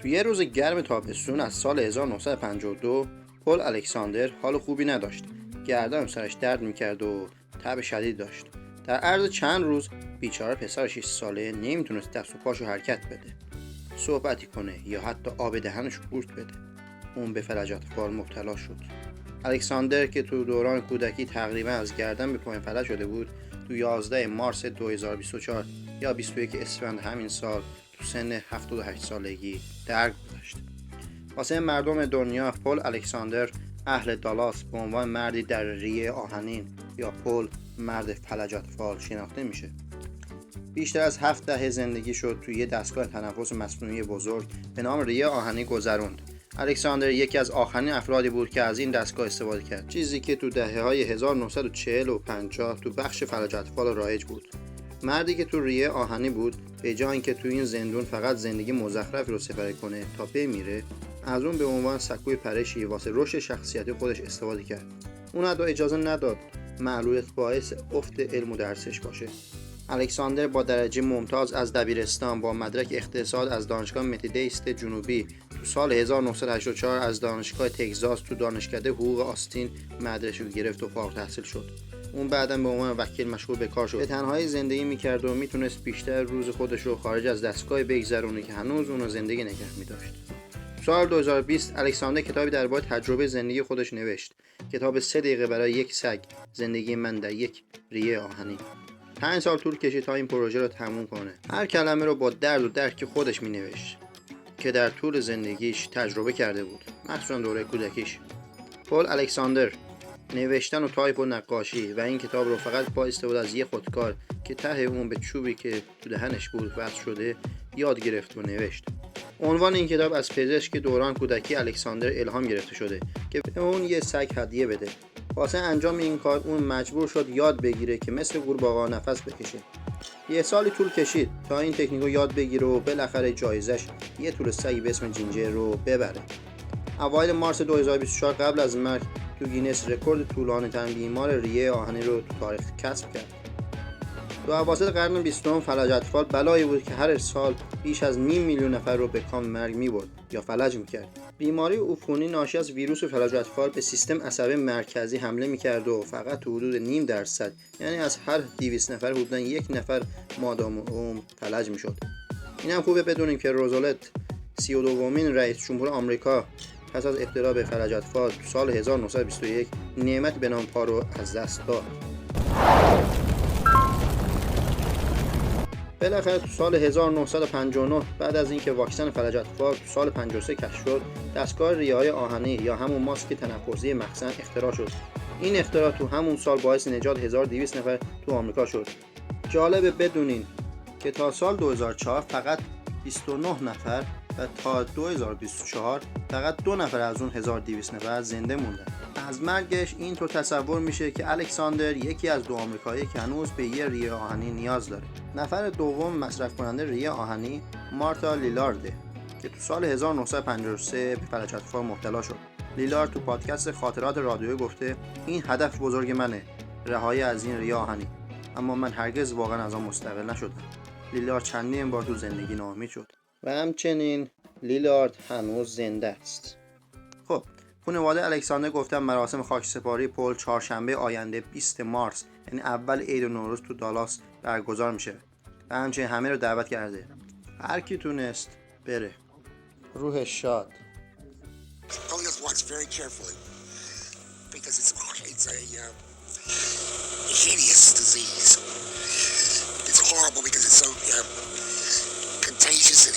توی یه روز گرم تابستون از سال 1952 پل الکساندر حال خوبی نداشت. گردن سرش درد میکرد و تب شدید داشت. در عرض چند روز بیچاره پسر 6 ساله نمیتونست دست و پاشو حرکت بده، صحبتی کنه یا حتی آب دهنش قورت بده. اون به فلجات فال مبتلا شد. الکساندر که تو دوران کودکی تقریبا از گردن به پایین فلج شده بود، تو 11 مارس 2024 یا 21 اسفند همین سال تو سن 78 سالگی درگذشت. واسه مردم دنیا پل الکساندر اهل دالاس به عنوان مردی در ریه آهنین یا پل مرد فلجات فال شناخته میشه. بیشتر از 7 دهه زندگی شد توی یه دستگاه تنفس مصنوعی بزرگ به نام ریه آهنی گذروند. الکساندر یکی از آخرین افرادی بود که از این دستگاه استفاده کرد، چیزی که تو دهه‌های 1940 و 50 تو بخش فلج اطفال رایج بود. مردی که تو ریه آهنی بود به جای اینکه تو این زندون فقط زندگی مزخرفی رو سپری کنه تا بمیره، از اون به عنوان سکوی پرشی واسه رشد شخصیتی خودش استفاده کرد. اون حتی اجازه نداد معلولیت باعث افت علم و درسش باشه. الکساندر با درجه ممتاز از دبیرستان با مدرک اقتصاد از دانشگاه متیدیست جنوبی تو سال 1984 از دانشگاه تگزاس تو دانشکده حقوق آستین مدرسه رو گرفت و فارغ التحصیل شد. اون بعداً به عنوان وکیل مشغول به کار شد. به تنهایی زندگی میکرد و میتونست بیشتر روز خودش رو خارج از دستگاه بگذرونه که هنوز اون رو زندگی نگه میداشت. سال 2020 الکساندر کتابی درباره تجربه زندگی خودش نوشت. کتاب 3 دقیقه برای یک سگ، زندگی من در یک ریه آهنی. 5 سال طول کشید تا این پروژه رو تموم کنه. هر کلمه رو با درد و درک خودش مینوشت که در طول زندگیش تجربه کرده بود، مخصوصا دوره کودکیش. پل الکساندر نوشتن و تایپ و نقاشی و این کتاب رو فقط با استفاده از یه خودکار که ته اون به چوبی که تو دهنش بود وصل شده یاد گرفت و نوشت. عنوان این کتاب از پزشک دوران کودکی الکساندر الهام گرفته شده که به اون یه سگ هدیه بده. واسه انجام این کار اون مجبور شد یاد بگیره که مثل قورباغه نفس بکشه. یه سالی طول کشید تا این تکنیک رو یاد بگیره و بالاخره جایزش یه طول سگی به اسم جینجر رو ببره. اوایل مارس 2024 قبل از مرگ تو گینس رکورد طولانی ترین بیمار ریه آهنی رو تو تاریخ کسب کرد. تو اواسط قرن 20 فلج اطفال بلایی بود که هر سال بیش از 500,000 نفر رو به کام مرگ می‌برد یا فلج می‌کرد. بیماری عفونی ناشی از ویروس فلج اطفال به سیستم عصبی مرکزی حمله می‌کرد و فقط تو حدود 0.5%، یعنی از هر 200 نفر حدوداً 1 نفر مادام عمر فلج می‌شد. اینم خوبه بدونیم که روزولت 32مین رئیس جمهور آمریکا پس از ابتلا به فلج اطفال تو سال 1921 نعمت به نام پا رو از دست داد. بالاخره تو سال 1959 بعد از اینکه واکسن فلج اطفال تو سال 53 کشف شد، دستگاه ریه‌های آهنی یا همون ماسک تنفسی مخزن اختراع شد. این اختراع تو همون سال باعث نجات 1200 نفر تو آمریکا شد. جالبه بدونین که تا سال 2004 فقط 29 نفر و تا 2024 فقط 2 نفر از اون 1200 نفر زنده موندن. از مرگش این تو تصور میشه که الکساندر یکی از 2 آمریکایی که هنوز به یه ریه آهنی نیاز داره. نفر دوم مصرف کننده ریه آهنی مارتا لیلارده که تو سال 1953 به فلج اطفال مبتلا شد. لیلارد تو پادکست خاطرات رادیویی گفته این هدف بزرگ منه، رهایی از این ریه آهنی، اما من هرگز واقعا از آن مستقل نشدم. لیلارد چندین بار تو زندگی ناامید شد و همچنین لیلارد هنوز زنده است. خب خانواده الکساندر گفتن مراسم خاکسپاری پل چهارشنبه آینده 20 مارس یعنی اول عید نوروز تو دالاس برگزار میشه و همچنین همه رو دعوت کرده. هر کی تونست بره. روح شاد. Always watch very carefully because it's a hideous disease. It's horrible because it's so contagious and